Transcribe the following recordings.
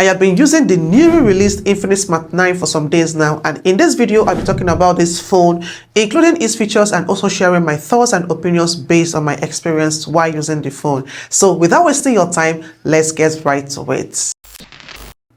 I have been using the newly released Infinix Smart 9 for some days now, and in this video I'll be talking about this phone, including its features and also sharing my thoughts and opinions based on my experience while using the phone. So without wasting your time, let's get right to it.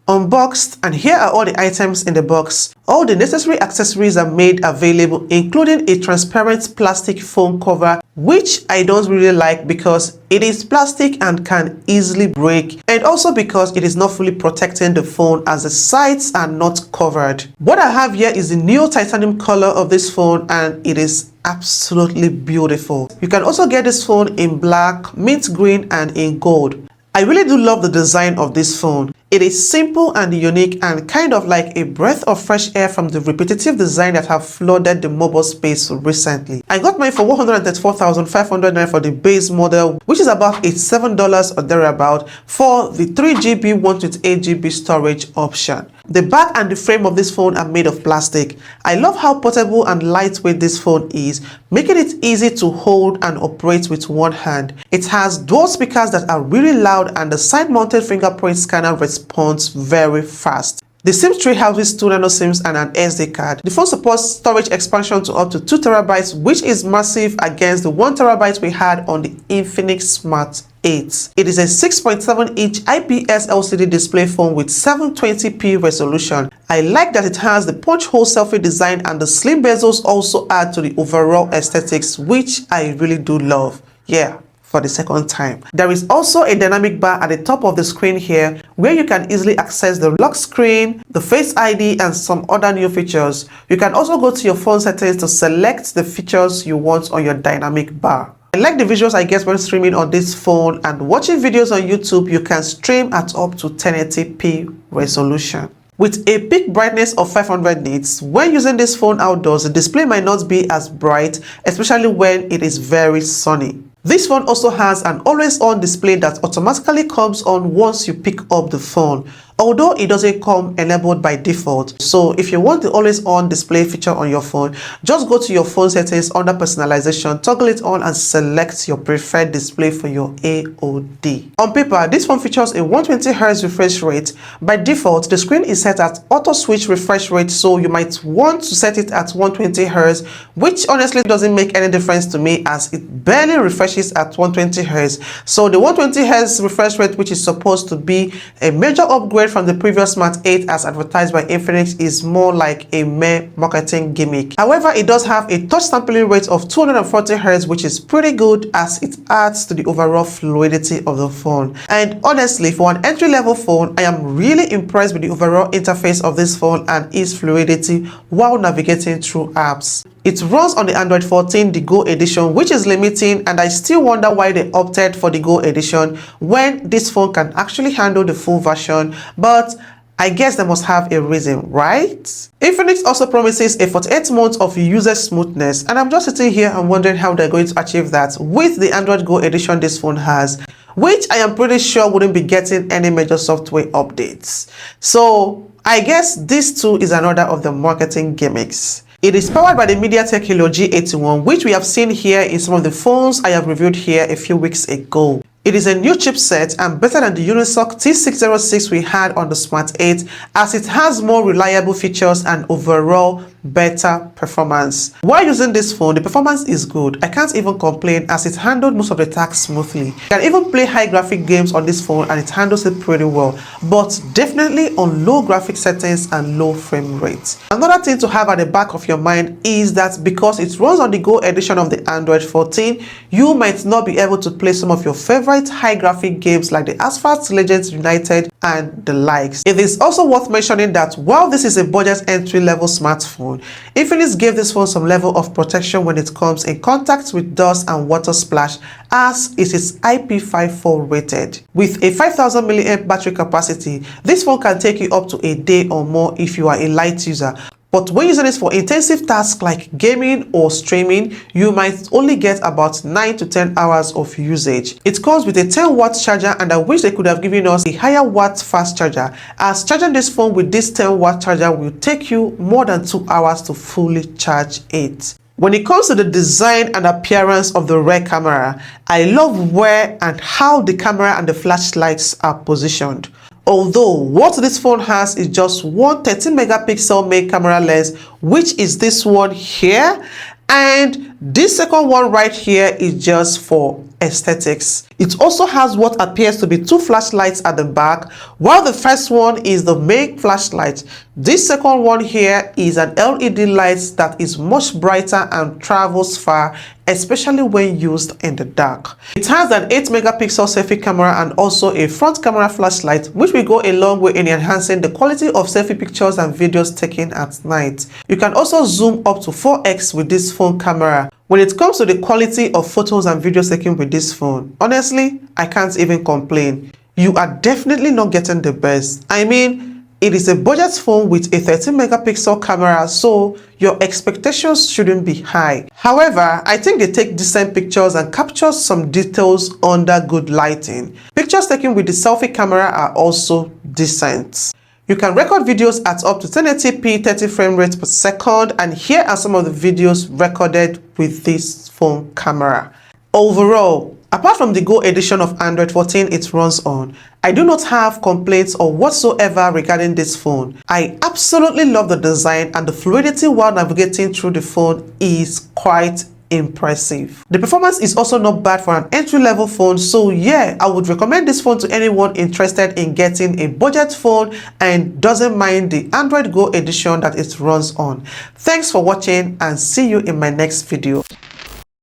Unboxed, and here are all the items in the box. All the necessary accessories are made available, including a transparent plastic phone cover, which I don't really like because it is plastic and can easily break, and also because it is not fully protecting the phone as the sides are not covered. What I have here is the neo titanium color of this phone, and it is absolutely beautiful. You can also get this phone in black, mint green, and in gold. I really do love the design of this phone. It is simple and unique and kind of like a breath of fresh air from the repetitive design that have flooded the mobile space recently. I got mine for 134,500 naira for the base model, which is about $87 or thereabout for the 3GB 128GB storage option. The back and the frame of this phone are made of plastic. I love how portable and lightweight this phone is, making it easy to hold and operate with one hand. It has dual speakers that are really loud, and the side-mounted fingerprint scanner responds very fast. The SIM tray houses 2 nano SIMs and an SD card. The phone supports storage expansion to up to 2 TB, which is massive against the 1 TB we had on the Infinix Smart 8. It is a 6.7-inch IPS LCD display phone with 720p resolution. I like that it has the punch hole selfie design, and the slim bezels also add to the overall aesthetics, which I really do love. Yeah. For the second time. There is also a dynamic bar at the top of the screen here where you can easily access the lock screen, the Face ID, and some other new features. You can also go to your phone settings to select the features you want on your dynamic bar. I like the visuals I get when streaming on this phone, and watching videos on YouTube. You can stream at up to 1080p resolution. With a peak brightness of 500 nits, when using this phone outdoors, the display might not be as bright, especially when it is very sunny. This phone also has an always-on display that automatically comes on once you pick up the phone, although it doesn't come enabled by default. So if you want the always-on display feature on your phone, just go to your phone settings under personalization, toggle it on, and select your preferred display for your AOD. On paper, this phone features a 120Hz refresh rate. By default, the screen is set at auto switch refresh rate, so you might want to set it at 120Hz, which honestly doesn't make any difference to me as it barely refreshes at 120Hz. So the 120Hz refresh rate, which is supposed to be a major upgrade from the previous Smart 8 as advertised by Infinix, is more like a mere marketing gimmick. However, it does have a touch sampling rate of 240Hz, which is pretty good as it adds to the overall fluidity of the phone. And honestly, for an entry-level phone, I am really impressed with the overall interface of this phone and its fluidity while navigating through apps. It runs on the Android 14, the Go edition, which is limiting, and I still wonder why they opted for the Go edition when this phone can actually handle the full version, but I guess they must have a reason, right? Infinix also promises a 48 months of user smoothness, and I'm just sitting here and wondering how they're going to achieve that with the Android Go edition this phone has, which I am pretty sure wouldn't be getting any major software updates. So I guess this too is another of the marketing gimmicks. It is powered by the MediaTek Helio G81, which we have seen here in some of the phones I have reviewed here a few weeks ago. It is a new chipset and better than the Unisoc T606 we had on the Smart 8, as it has more reliable features and overall better performance. While using this phone, the performance is good. I can't even complain as it handled most of the tasks smoothly. You can even play high graphic games on this phone and it handles it pretty well, but definitely on low graphic settings and low frame rates. Another thing to have at the back of your mind is that because it runs on the Go edition of the Android 14, you might not be able to play some of your favorite high graphic games like the Asphalt Legends United and the likes. It is also worth mentioning that while this is a budget entry-level smartphone, Infinix gave this phone some level of protection when it comes in contact with dust and water splash, as it is IP54 rated. With a 5000 mAh battery capacity, this phone can take you up to a day or more if you are a light user. But when using it for intensive tasks like gaming or streaming, you might only get about 9 to 10 hours of usage. It comes with a 10-watt charger, and I wish they could have given us a higher watt fast charger, as charging this phone with this 10-watt charger will take you more than 2 hours to fully charge it. When it comes to the design and appearance of the rear camera, I love where and how the camera and the flashlights are positioned. Although what this phone has is just one 13 megapixel main camera lens, which is this one here, and this second one right here is just for aesthetics. It also has what appears to be two flashlights at the back, while the first one is the main flashlight. This second one here is an LED light that is much brighter and travels far, especially when used in the dark. It has an 8 megapixel selfie camera and also a front camera flashlight, which will go a long way in enhancing the quality of selfie pictures and videos taken at night. You can also zoom up to 4x with this phone camera. When it comes to the quality of photos and videos taken with this phone, honestly, I can't even complain. You are definitely not getting the best. I mean, it is a budget phone with a 13 megapixel camera, so your expectations shouldn't be high. However, I think they take decent pictures and capture some details under good lighting. Pictures taken with the selfie camera are also decent. You can record videos at up to 1080p 30 frame rate per second, and here are some of the videos recorded with this phone camera. Overall, apart from the Go edition of Android 14 it runs on, I do not have complaints or whatsoever regarding this phone. I absolutely love the design, and the fluidity while navigating through the phone is quite impressive. The performance is also not bad for an entry-level phone, so yeah, I would recommend this phone to anyone interested in getting a budget phone and doesn't mind the Android Go edition that it runs on. Thanks for watching and see you in my next video.